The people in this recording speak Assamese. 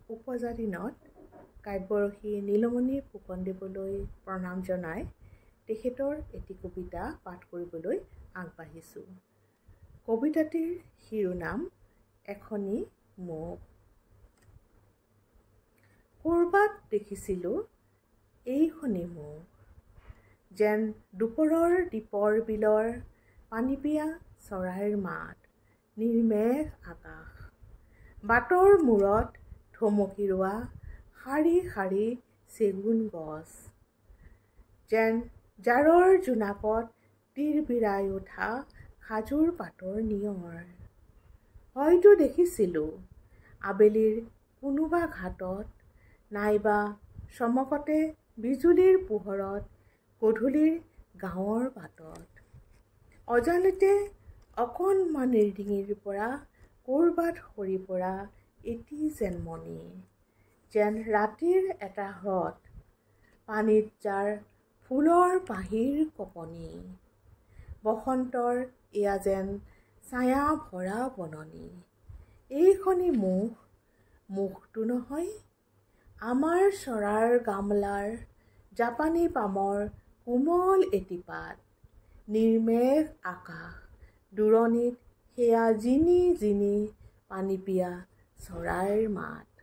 উপজা দিনত কাব্যৰসী নীলমণি ফুকনদেৱলৈ প্ৰণাম জনাই তেখেতৰ এটি কবিতা পাঠ কৰিবলৈ আগবাঢ়িছোঁ। কবিতাটিৰ শিৰোনাম এখনি মুখ। ক'ৰবাত দেখিছিলোঁ এইখনি মুখ, যেন দুপৰৰ দীপৰ বিলৰ পানীপিয়া চৰাইৰ মাত, নিৰ্মেঘ আকাশ, বাটৰ মূৰত থমকি ৰোৱা শাৰী শাৰী চেগুন গছ, যেন জাৰৰ জোনাকত তিৰবিৰাই উঠা খাজুৰ পাতৰ নিয়ৰ। হয়তো দেখিছিলোঁ আবেলিৰ কোনোবা ঘাটত, নাইবা চমকতে বিজুলীৰ পোহৰত গধূলিৰ গাঁৱৰ বাটত। অজানিতে অকণমানিৰ ডিঙিৰ পৰা ক'ৰবাত সৰি পৰা এটি যেন মণি, যেন ৰাতিৰ এটা হ্ৰদ, পানীত যাৰ ফুলৰ পাহিৰ কঁপনি। বসন্তৰ এয়া যেন ছায়া ভৰা বননি। এইখনি মুখ, মুখটো নহয়, আমাৰ চৰাৰ গামলাৰ জাপানী পামৰ কোমল এটি পাত, নিৰ্মেঘ আকাশ, দূৰণিত সেয়া জিনি জিনি পানীপিয়া চৰাইৰ মাত।